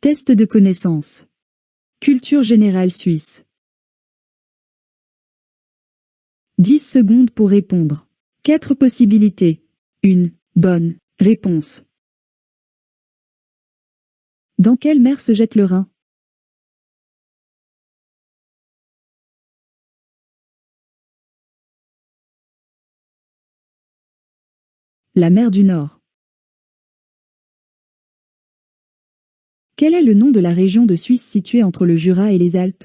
Test de connaissance. Culture générale suisse. 10 secondes pour répondre. 4 possibilités. 1 bonne réponse. Dans quelle mer se jette le Rhin? La mer du Nord. Quel est le nom de la région de Suisse située entre le Jura et les Alpes?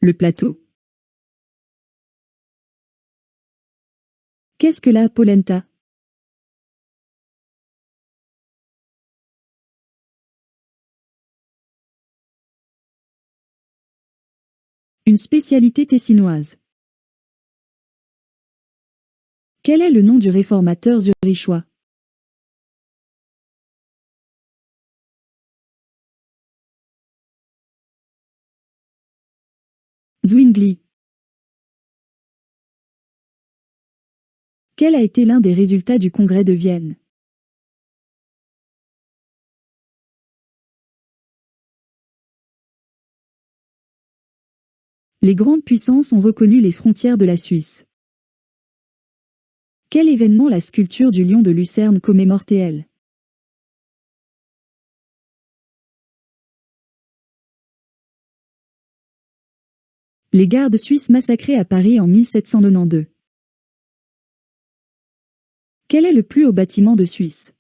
Le plateau. Qu'est-ce que la polenta? Une spécialité tessinoise. Quel est le nom du réformateur zurichois? Zwingli. Quel a été l'un des résultats du congrès de Vienne? Les grandes puissances ont reconnu les frontières de la Suisse. Quel événement la sculpture du lion de Lucerne commémore-t-elle? Les gardes suisses massacrés à Paris en 1792. Quel est le plus haut bâtiment de Suisse?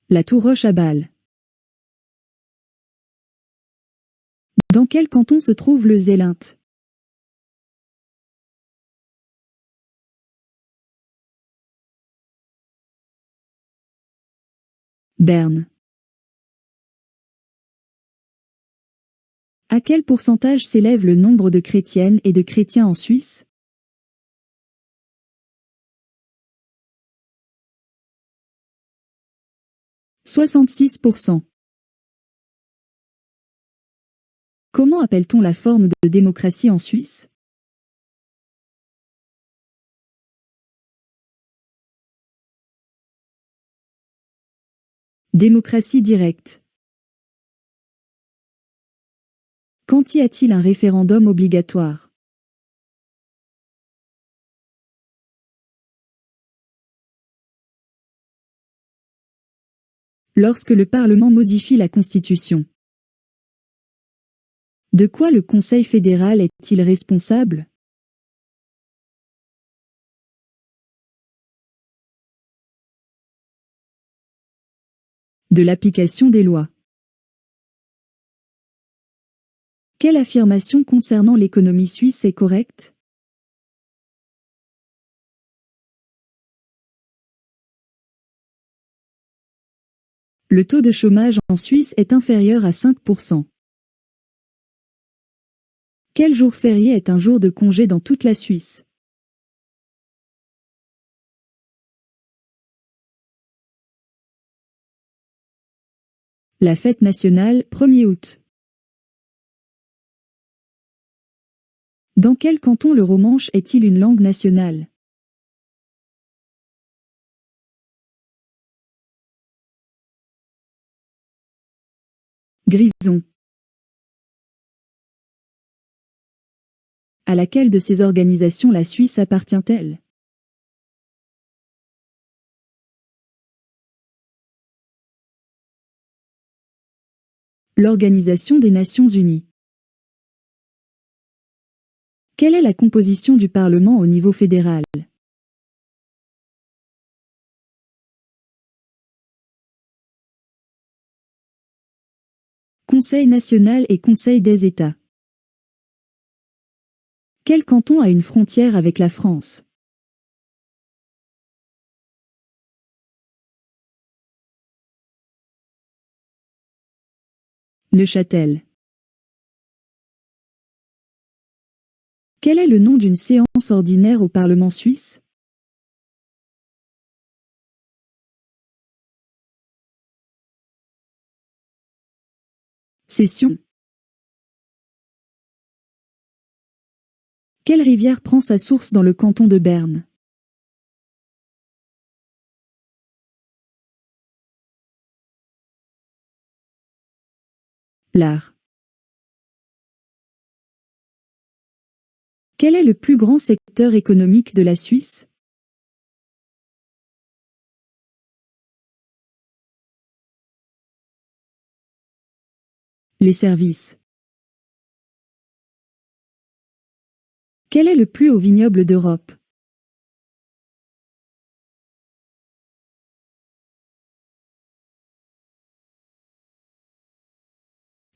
La tour Roche-à-Bâle. Dans quel canton se trouve le Zélinte? Berne. À quel pourcentage s'élève le nombre de chrétiennes et de chrétiens en Suisse? 66%. Comment appelle-t-on la forme de démocratie en Suisse? Démocratie directe. Quand y a-t-il un référendum obligatoire? Lorsque le Parlement modifie la Constitution. De quoi le Conseil fédéral est-il responsable? De l'application des lois. Quelle affirmation concernant l'économie suisse est correcte? Le taux de chômage en Suisse est inférieur à 5%. Quel jour férié est un jour de congé dans toute la Suisse? La fête nationale, 1er août. Dans quel canton le romanche est-il une langue nationale? Grison. À laquelle de ces organisations la Suisse appartient-elle? L'Organisation des Nations Unies. Quelle est la composition du Parlement au niveau fédéral? Conseil national et Conseil des États. Quel canton a une frontière avec la France? Neuchâtel. Quel est le nom d'une séance ordinaire au Parlement suisse? Cession. Quelle rivière prend sa source dans le canton de Berne? L'Ar. Quel est le plus grand secteur économique de la Suisse? Les services. Quel est le plus haut vignoble d'Europe?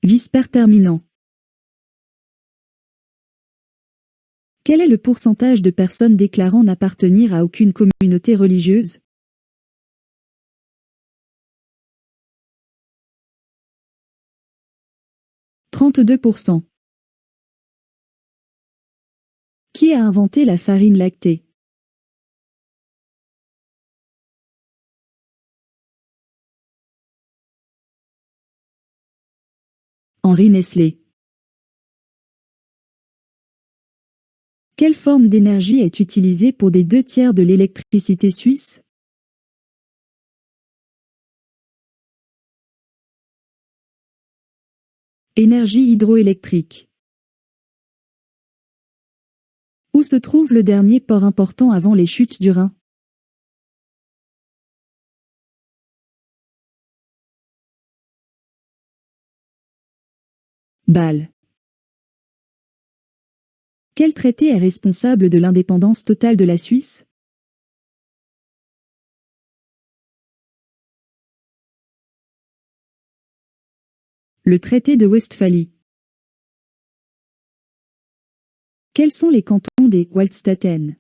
Visper-terminant. Quel est le pourcentage de personnes déclarant n'appartenir à aucune communauté religieuse? 32%. Qui a inventé la farine lactée? Henri Nestlé. Quelle forme d'énergie est utilisée pour des 2/3 de l'électricité suisse? Énergie hydroélectrique. Où se trouve le dernier port important avant les chutes du Rhin? Bâle. Quel traité est responsable de l'indépendance totale de la Suisse? Le traité de Westphalie. Quels sont les cantons des Waldstaaten?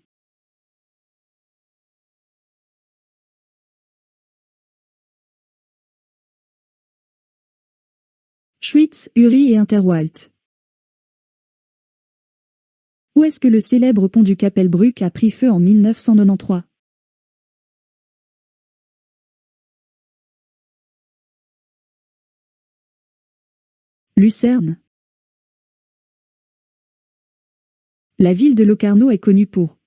Schwytz, Uri et Unterwald. Où est-ce que le célèbre pont du Kapellbrück a pris feu en 1993? Lucerne. La ville de Locarno est connue pour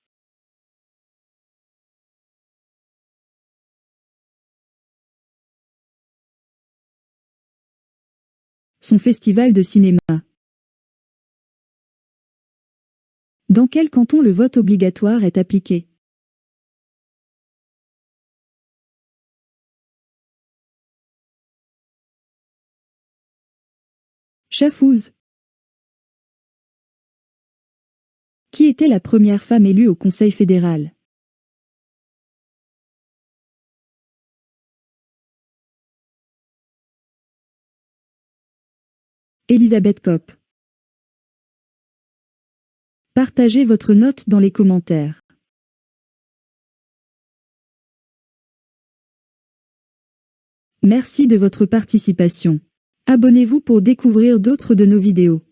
son festival de cinéma. Dans quel canton le vote obligatoire est appliqué? Schaffhouse. Qui était la première femme élue au Conseil fédéral? Elisabeth Kopp. Partagez votre note dans les commentaires. Merci de votre participation. Abonnez-vous pour découvrir d'autres de nos vidéos.